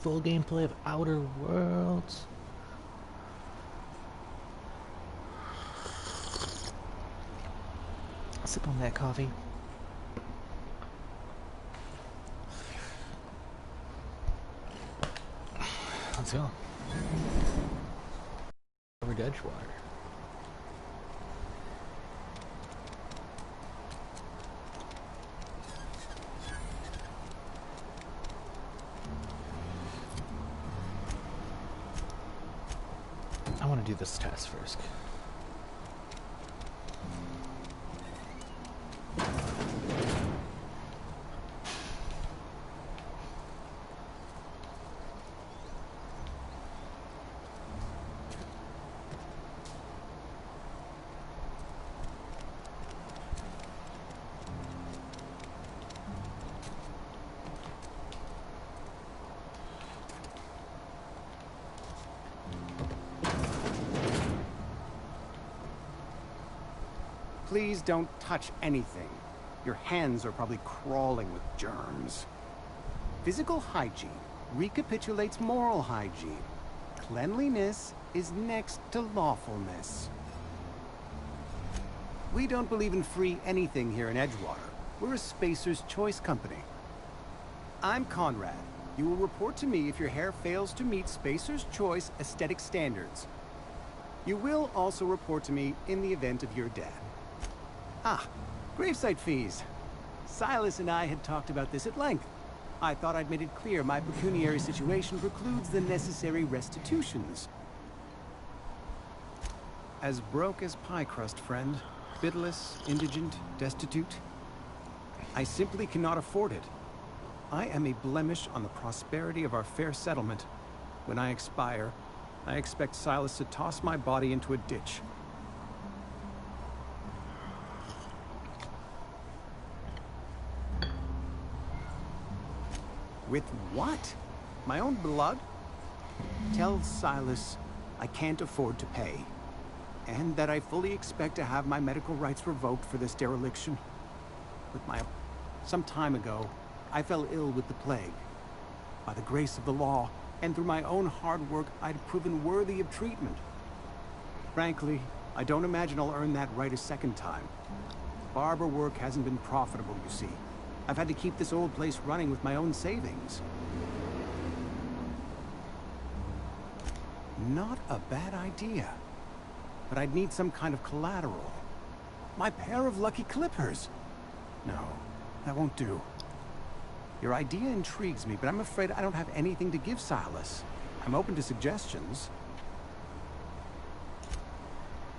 Full gameplay of Outer Worlds. Sip on that coffee. Let's go. Over to Edgewater. I want to do this task first. Please don't touch anything. Your hands are probably crawling with germs. Physical hygiene recapitulates moral hygiene. Cleanliness is next to lawfulness. We don't believe in free anything here in Edgewater. We're a Spacer's Choice company. I'm Conrad. You will report to me if your hair fails to meet Spacer's Choice aesthetic standards. You will also report to me in the event of your death. Ah, gravesite fees. Silas and I had talked about this at length. I thought I'd made it clear my pecuniary situation precludes the necessary restitutions. As broke as pie crust, friend. Bitless, indigent, destitute. I simply cannot afford it. I am a blemish on the prosperity of our fair settlement. When I expire, I expect Silas to toss my body into a ditch. With what? My own blood? Tell Silas I can't afford to pay. And that I fully expect to have my medical rights revoked for this dereliction. Some time ago, I fell ill with the plague. By the grace of the law, and through my own hard work, I'd proven worthy of treatment. Frankly, I don't imagine I'll earn that right a second time. Barber work hasn't been profitable, you see. I've had to keep this old place running with my own savings. Not a bad idea. But I'd need some kind of collateral. My pair of lucky clippers. No, that won't do. Your idea intrigues me, but I'm afraid I don't have anything to give Silas. I'm open to suggestions.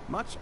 Much...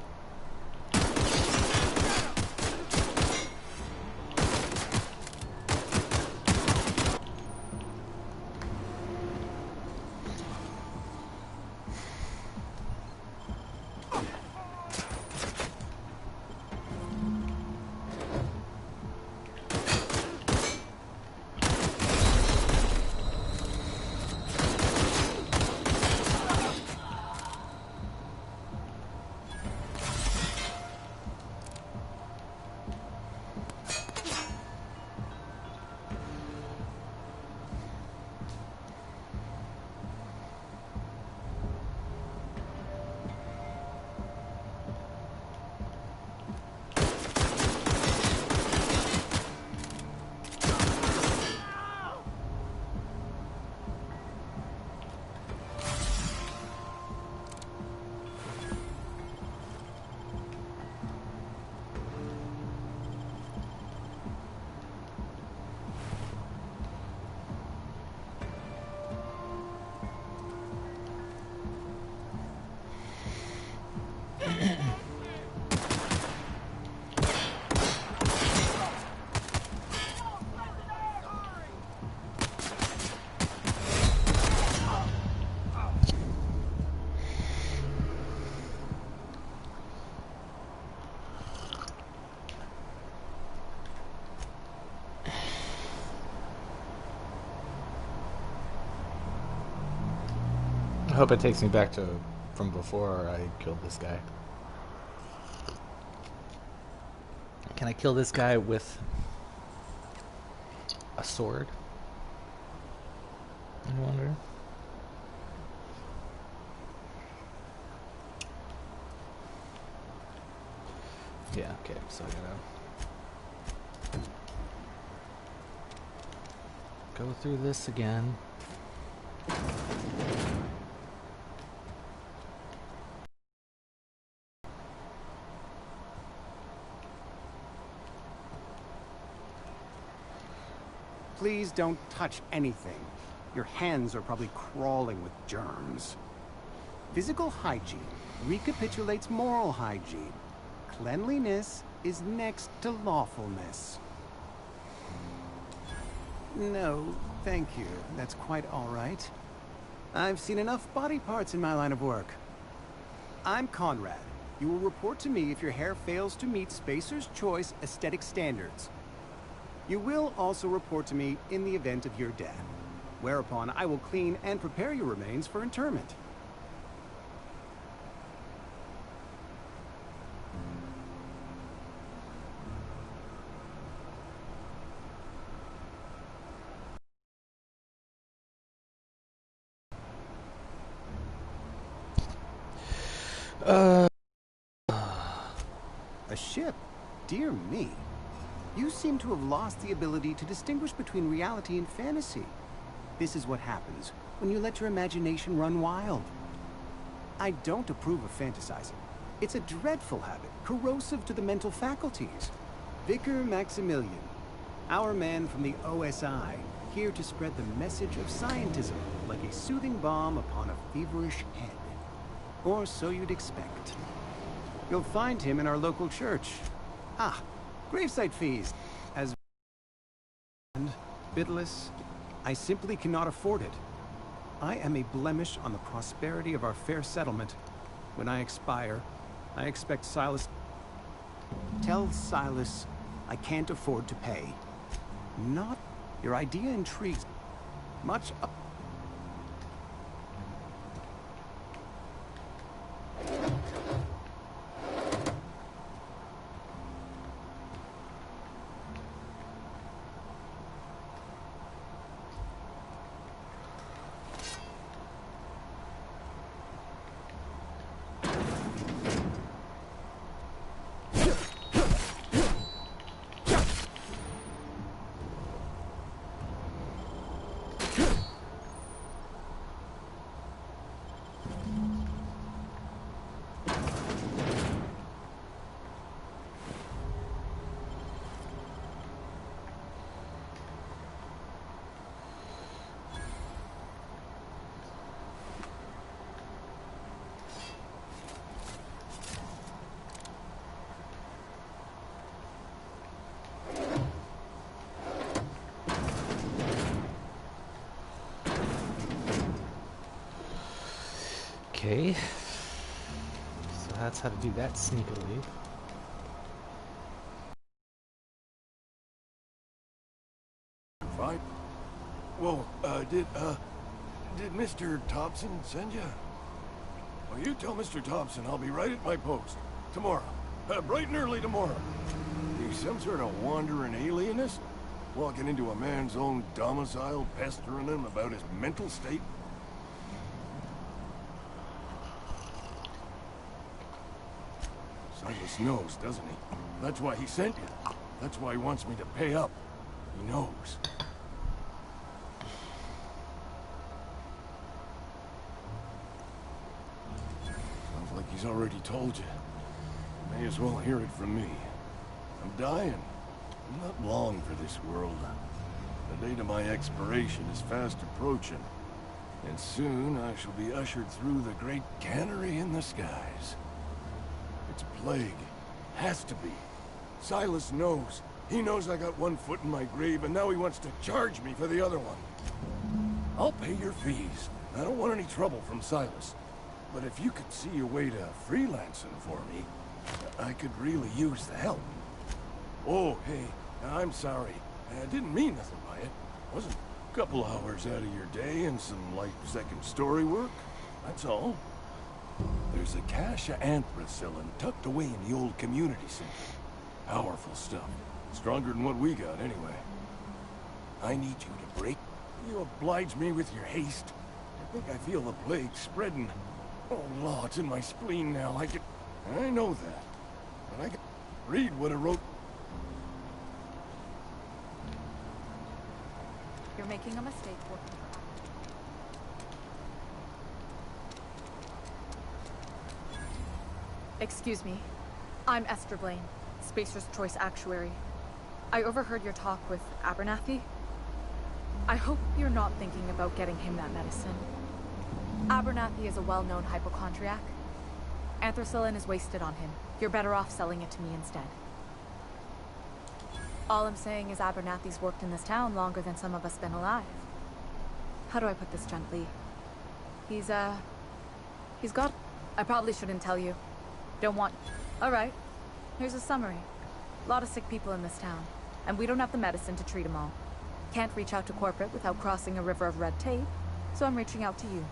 I hope it takes me back to from before I killed this guy. Can I kill this guy with a sword? I wonder. Yeah, okay, so I gotta go through this again. Please don't touch anything. Your hands are probably crawling with germs. Physical hygiene recapitulates moral hygiene. Cleanliness is next to lawfulness. No, thank you. That's quite all right. I've seen enough body parts in my line of work. I'm Conrad. You will report to me if your hair fails to meet Spacer's Choice aesthetic standards. You will also report to me in the event of your death, whereupon I will clean and prepare your remains for interment. A ship? Dear me. You seem to have lost the ability to distinguish between reality and fantasy. This is what happens when you let your imagination run wild. I don't approve of fantasizing. It's a dreadful habit, corrosive to the mental faculties. Vicar Maximilian, our man from the OSI, here to spread the message of scientism like a soothing balm upon a feverish head. Or so you'd expect. You'll find him in our local church. Ah, gravesite fees. As and bitless, I simply cannot afford it. I am a blemish on the prosperity of our fair settlement. When I expire, I expect Silas... Tell Silas I can't afford to pay. Not... Your idea intrigues... Much... Okay. So that's how to do that sneakily. Fine. Whoa, did Mr. Thompson send you? Well, you tell Mr. Thompson I'll be right at my post. Tomorrow. Bright and early tomorrow. He's some sort of wandering alienist? Walking into a man's own domicile, pestering him about his mental state? Silas knows, doesn't he? That's why he sent you. That's why he wants me to pay up. He knows. Sounds like he's already told you. May as well hear it from me. I'm dying. I'm not long for this world. The date of my expiration is fast approaching. And soon I shall be ushered through the great cannery in the skies. It's a plague. Has to be. Silas knows. He knows I got one foot in my grave, and now he wants to charge me for the other one. I'll pay your fees. I don't want any trouble from Silas. But if you could see a way to freelancing for me, I could really use the help. Oh, hey, I'm sorry. I didn't mean nothing by it. Wasn't a couple hours out of your day and some light second story work. That's all. There's a cache of anthracillin tucked away in the old community center. Powerful stuff. Stronger than what we got, anyway. I need you to break You oblige me with your haste. I think I feel the plague spreading. Oh, law, it's in my spleen now. I know that. But I can read what I wrote. You're making a mistake working for... Excuse me. I'm Esther Blaine, Spacer's Choice Actuary. I overheard your talk with Abernathy. I hope you're not thinking about getting him that medicine. Abernathy is a well-known hypochondriac. Anthracillin is wasted on him. You're better off selling it to me instead. All I'm saying is Abernathy's worked in this town longer than some of us been alive. How do I put this gently? He's got... I probably shouldn't tell you. Don't want... Alright. Here's a summary. A lot of sick people in this town, and we don't have the medicine to treat them all. Can't reach out to corporate without crossing a river of red tape, so I'm reaching out to you.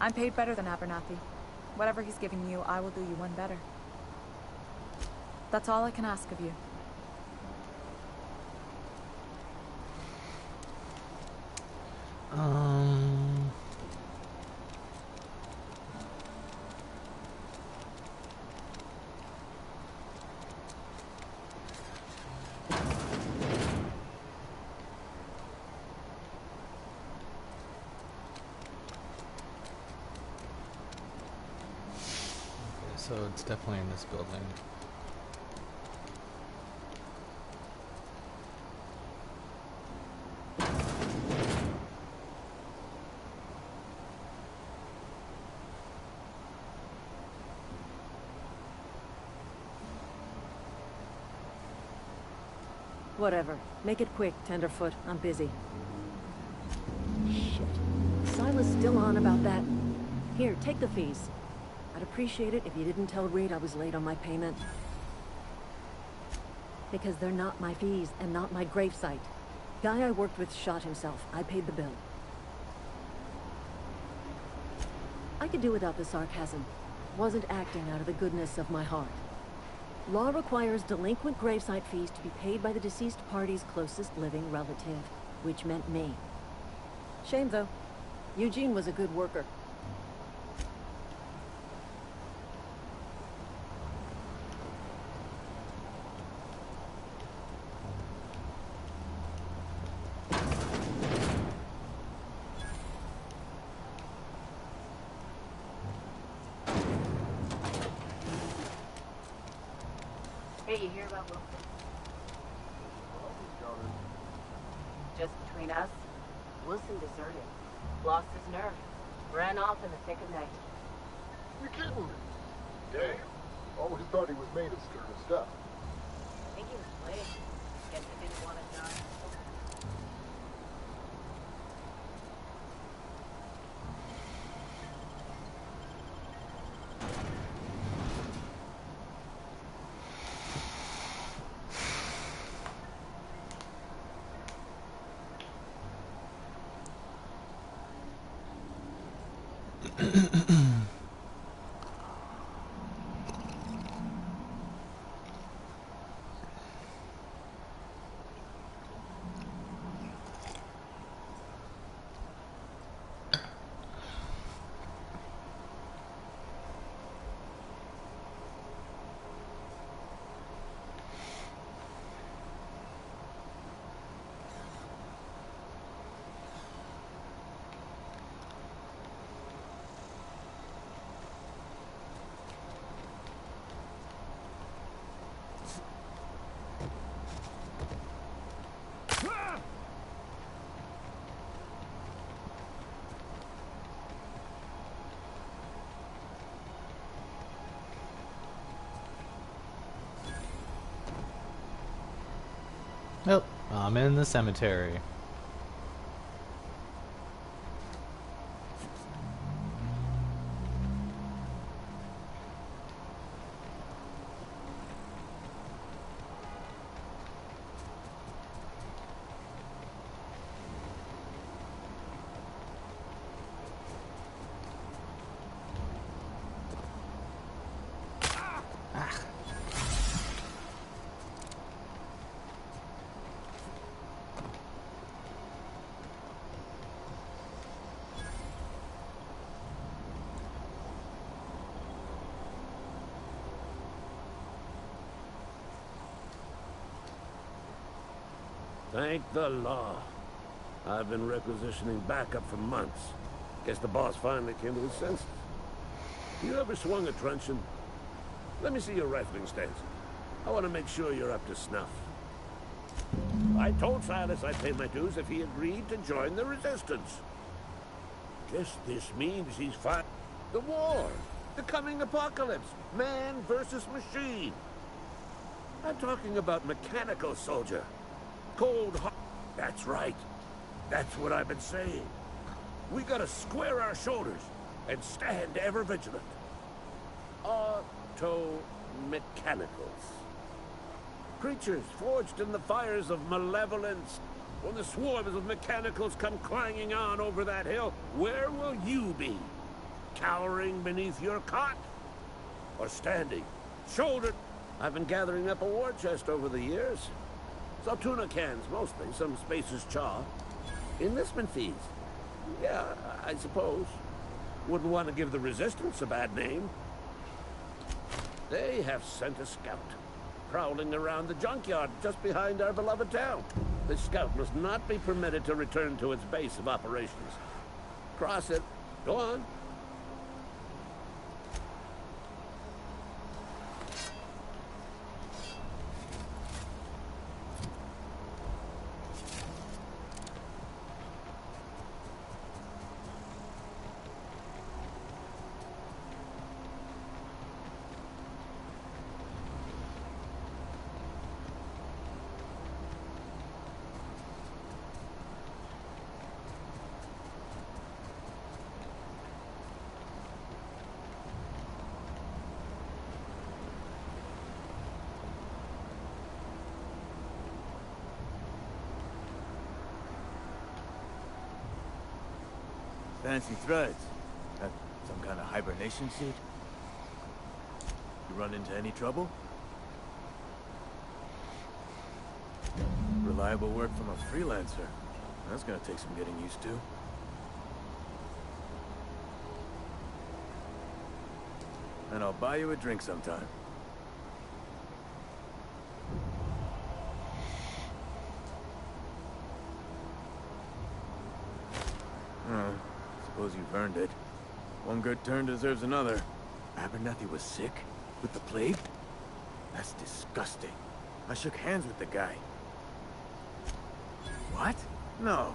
I'm paid better than Abernathy. Whatever he's giving you, I will do you one better. That's all I can ask of you. So it's definitely in this building. Whatever. Make it quick, Tenderfoot. I'm busy. Shit. Silas still on about that. Here, take the fees. I'd appreciate it if you didn't tell Reed I was late on my payment. Because they're not my fees, and not my gravesite. Guy I worked with shot himself. I paid the bill. I could do without the sarcasm. Wasn't acting out of the goodness of my heart. Law requires delinquent gravesite fees to be paid by the deceased party's closest living relative, which meant me. Shame, though. Eugene was a good worker. Hey, you hear about Wilson? Just between us, Wilson deserted. Lost his nerve. Ran off in the thick of night. You're kidding me. Dave? Always thought he was made of sturdy stuff. I think he was playing. Guess he didn't want to die. Nope, I'm in the cemetery. Thank the law. I've been requisitioning backup for months. Guess the boss finally came to his senses. You ever swung a truncheon? Let me see your rifling stance. I want to make sure you're up to snuff. I told Silas I'd pay my dues if he agreed to join the resistance. Guess this means he's fighting the war. The coming apocalypse. Man versus machine. I'm talking about mechanical soldier. Cold heart. That's right. That's what I've been saying. We gotta square our shoulders and stand ever vigilant. Auto-mechanicals. Creatures forged in the fires of malevolence. When the swarms of mechanicals come clanging on over that hill, where will you be? Cowering beneath your cot? Or standing, shouldered? I've been gathering up a war chest over the years. So tuna cans, mostly, some Spacer's chaw. Enlistment fees. Yeah, I suppose. Wouldn't want to give the Resistance a bad name. They have sent a scout, prowling around the junkyard just behind our beloved town. The scout must not be permitted to return to its base of operations. Cross it. Go on. Fancy threads. That some kind of hibernation suit? You run into any trouble? Reliable work from a freelancer. That's gonna take some getting used to. And I'll buy you a drink sometime. Suppose you've earned it. One good turn deserves another. Abernathy was sick? With the plague? That's disgusting. I shook hands with the guy. What? No.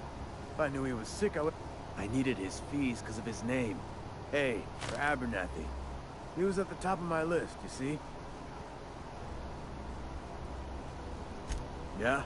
If I knew he was sick, I would... I needed his fees because of his name. A, for Abernathy. He was at the top of my list, you see? Yeah?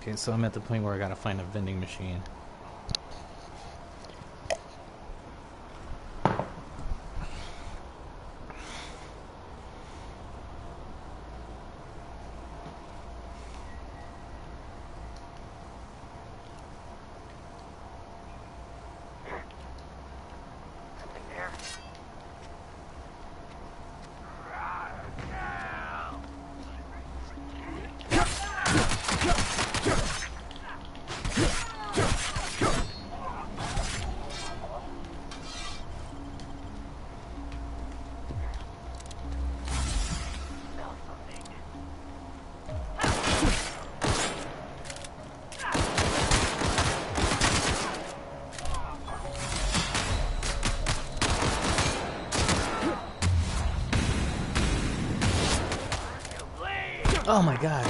Okay, so I'm at the point where I gotta find a vending machine. Oh my god.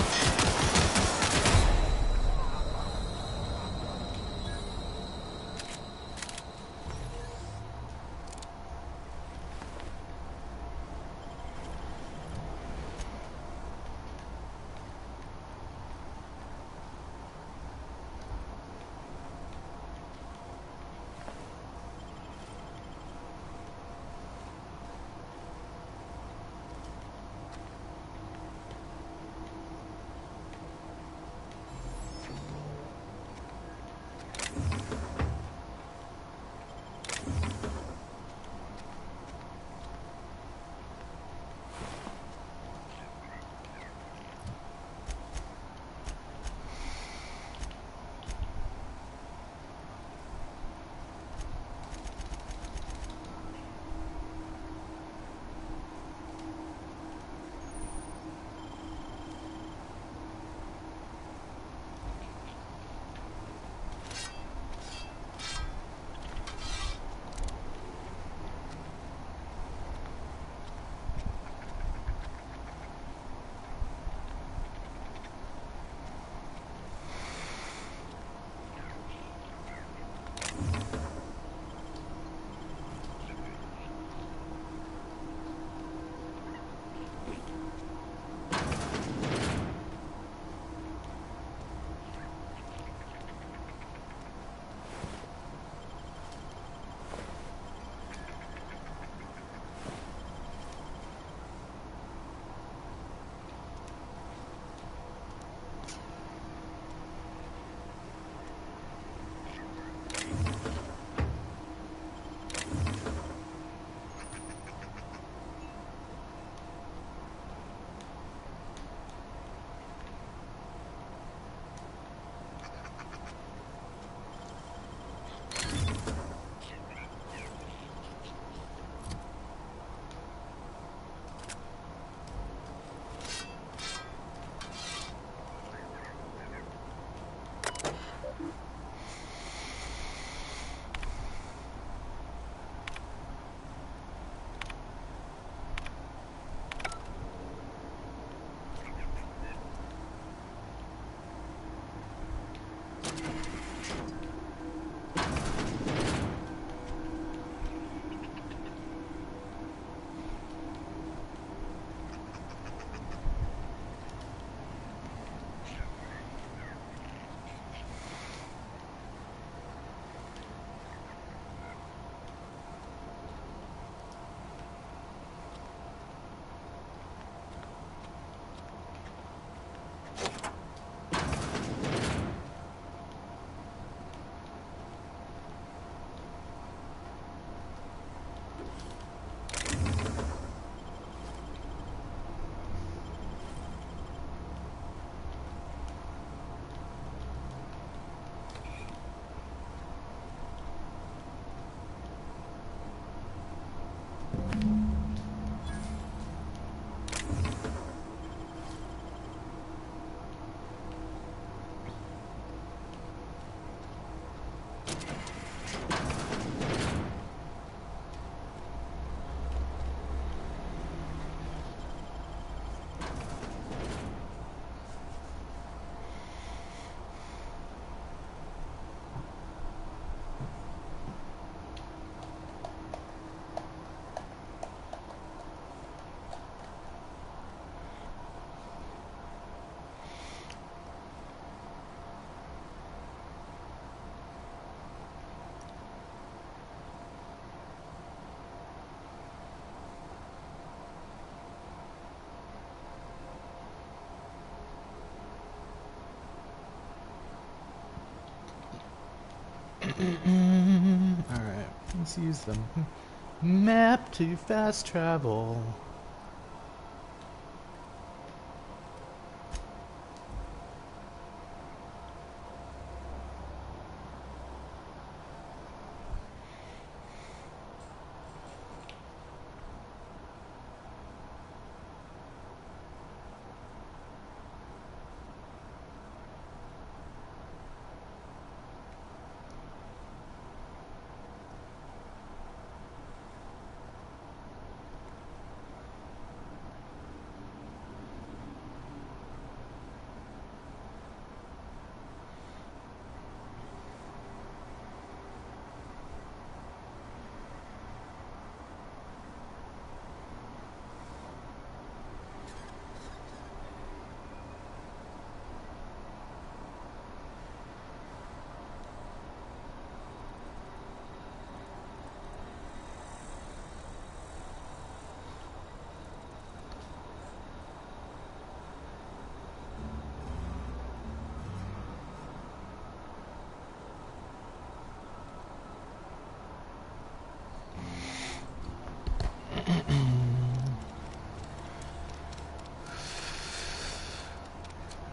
Alright, let's use the map to fast travel.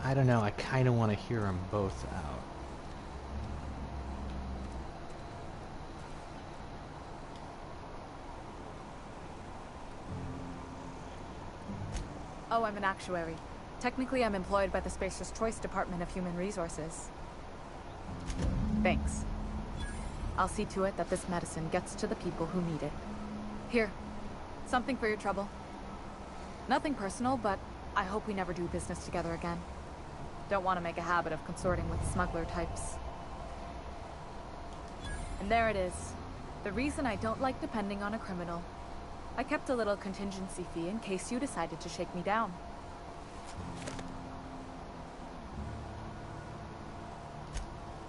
I don't know, I kind of want to hear them both out. Oh, I'm an actuary. Technically, I'm employed by the Spacer's Choice Department of Human Resources. Thanks. I'll see to it that this medicine gets to the people who need it. Here, something for your trouble. Nothing personal, but I hope we never do business together again. Don't want to make a habit of consorting with smuggler types. And there it is. The reason I don't like depending on a criminal. I kept a little contingency fee in case you decided to shake me down.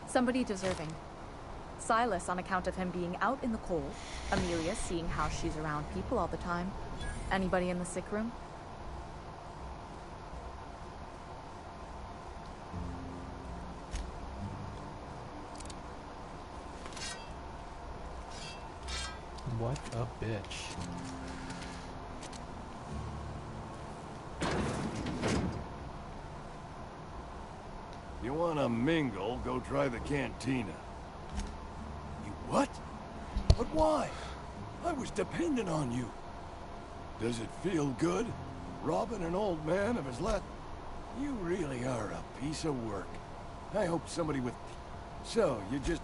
Somebody deserving. Silas on account of him being out in the cold. Amelia seeing how she's around people all the time. Anybody in the sick room? What a bitch. You wanna mingle, go try the cantina. You what? But why? I was dependent on you. Does it feel good? Robbing an old man of his last... You really are a piece of work. I hope somebody with... So, you just...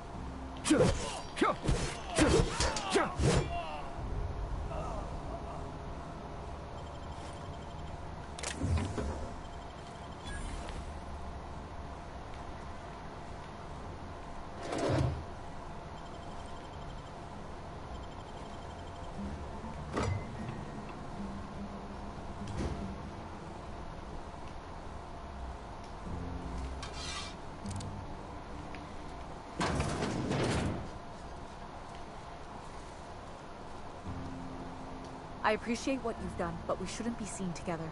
I appreciate what you've done, but we shouldn't be seen together.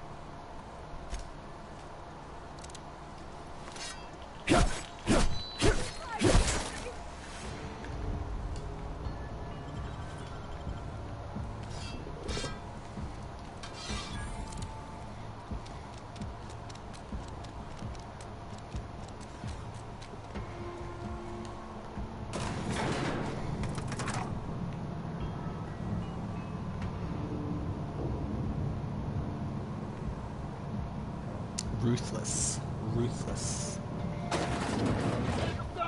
Ruthless. Ruthless.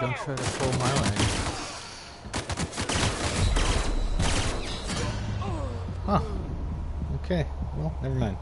Don't try to pull my leg. Huh. Okay. Well, never mind.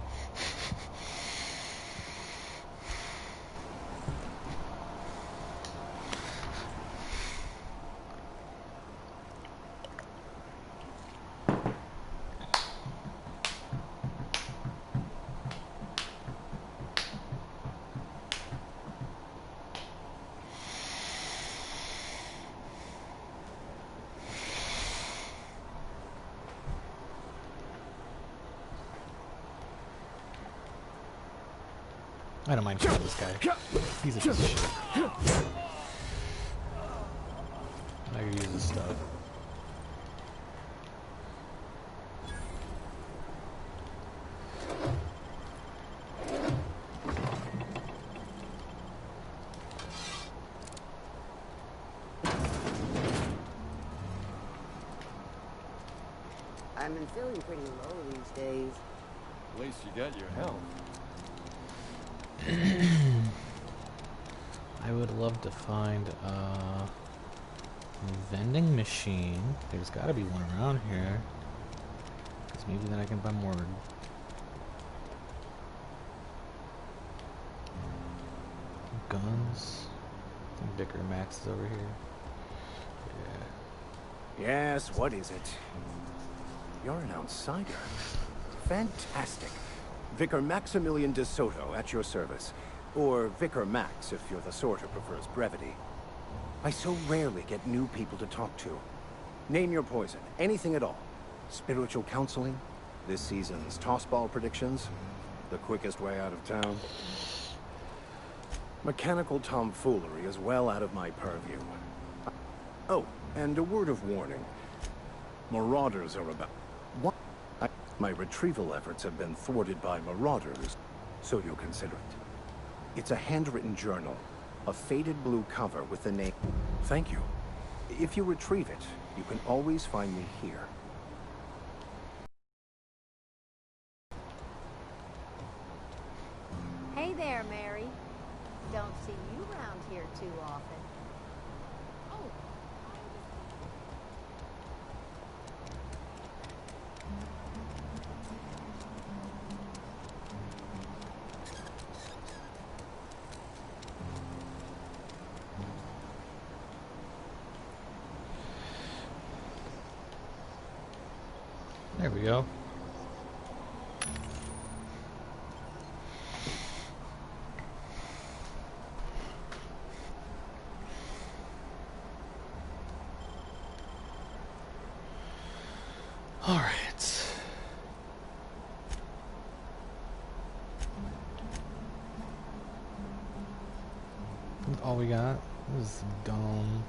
I don't mind killing this guy. He's a piece of shit. I uses stuff. I've been feeling pretty low these days. At least you got your health. I would love to find a vending machine. There's got to be one around here. Because maybe then I can buy more. Guns. I think Vicar Max is over here. Yeah. Yes, what is it? You're an outsider. Fantastic. Vicar Maximilian de Soto at your service. Or Vicar Max if you're the sort who prefers brevity. I so rarely get new people to talk to. Name your poison, anything at all. Spiritual counseling, this season's tossball predictions, the quickest way out of town. Mechanical tomfoolery is well out of my purview. Oh, and a word of warning. Marauders are about... What? My retrieval efforts have been thwarted by marauders, so you'll consider it. It's a handwritten journal, a faded blue cover with the name... Thank you. If you retrieve it, you can always find me here. Hey there, Mary. Don't see you around here too often. Oh. There we go. All right. That's all we got. This is dumb.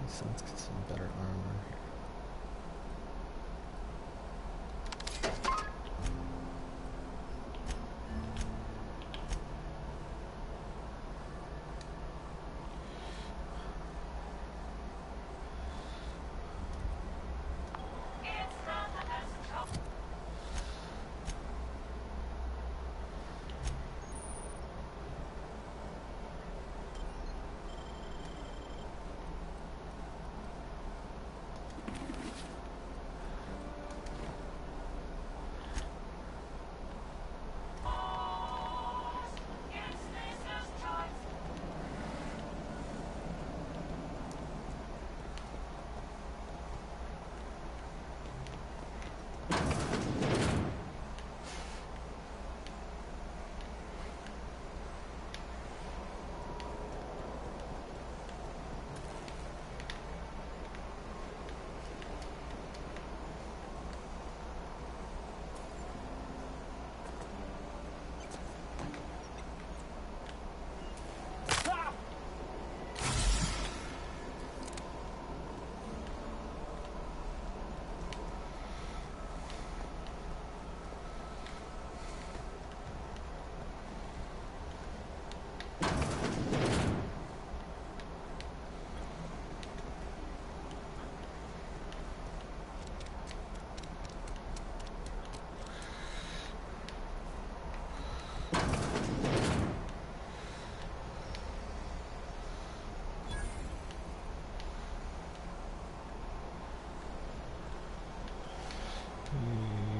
So let's get some better armor here.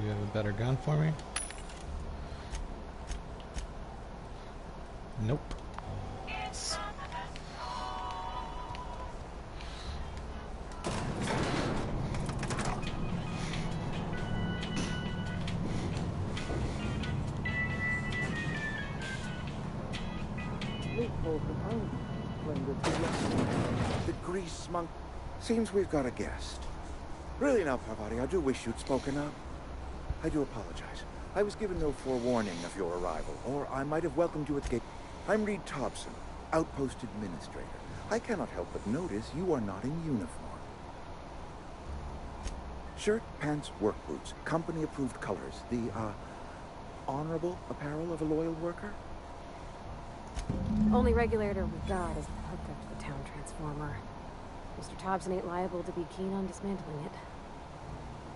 You have a better gun for me? Nope. The grease monk. Seems we've got a guest. Really now, Parvati, I do wish you'd spoken up. I do apologize. I was given no forewarning of your arrival, or I might have welcomed you at the gate. I'm Reed Thompson, Outpost Administrator. I cannot help but notice you are not in uniform. Shirt, pants, work boots, company-approved colors. The, honorable apparel of a loyal worker? Only regulator we got is hooked up to the town transformer. Mr. Thompson ain't liable to be keen on dismantling it.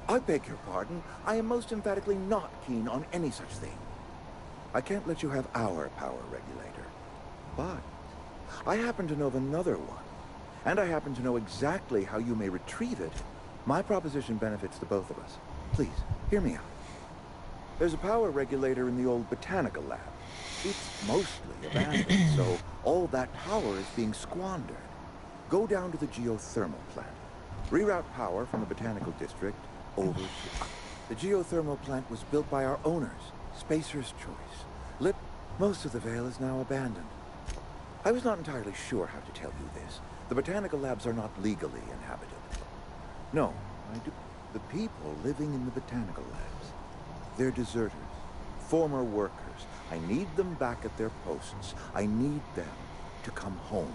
I beg your pardon. I am most emphatically not keen on any such thing. I can't let you have our power regulator. But I happen to know of another one. And I happen to know exactly how you may retrieve it. My proposition benefits the both of us. Please, hear me out. There's a power regulator in the old botanical lab. It's mostly abandoned, so all that power is being squandered. Go down to the geothermal plant. Reroute power from the botanical district over to... The geothermal plant was built by our owners, Spacer's Choice. Most of the Vale is now abandoned. I was not entirely sure how to tell you this. The botanical labs are not legally inhabited. No, I do. The people living in the botanical labs, they're deserters, former workers. I need them back at their posts. I need them to come home.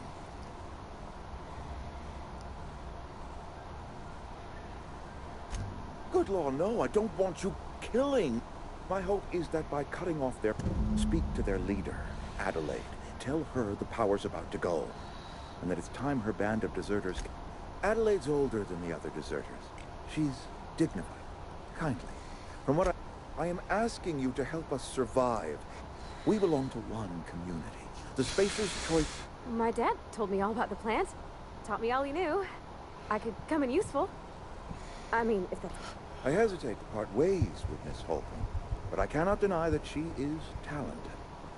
Good Lord, no, I don't want you killing. My hope is that by cutting off their... Speak to their leader, Adelaide. Tell her the power's about to go. And that it's time her band of deserters... Adelaide's older than the other deserters. She's dignified, kindly. From what I am asking you to help us survive. We belong to one community. The Spacer's Choice... My dad told me all about the plant. Taught me all he knew. I could come in useful. I mean, if that's... I hesitate to part ways with Miss Holcomb, but I cannot deny that she is talented,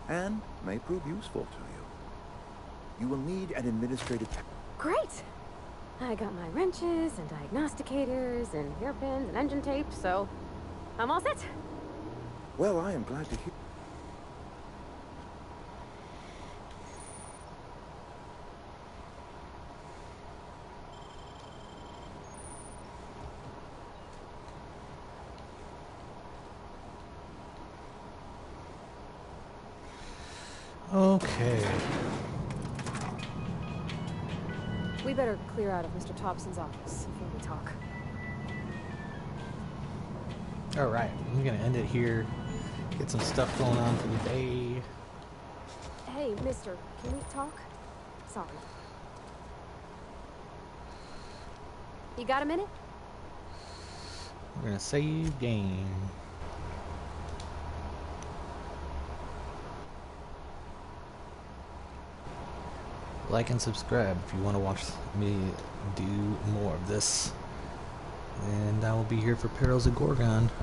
and may prove useful to you. You will need an administrative... Great! I got my wrenches and diagnosticators and hairpins and engine tape, so I'm all set. Well, I am glad to hear... Okay. We better clear out of Mr. Thompson's office before we talk. Alright, I'm gonna end it here. Get some stuff going on for the day. Hey, mister, can we talk? Sorry. You got a minute? We're gonna save game. Like and subscribe if you want to watch me do more of this. And I will be here for Perils of Gorgon.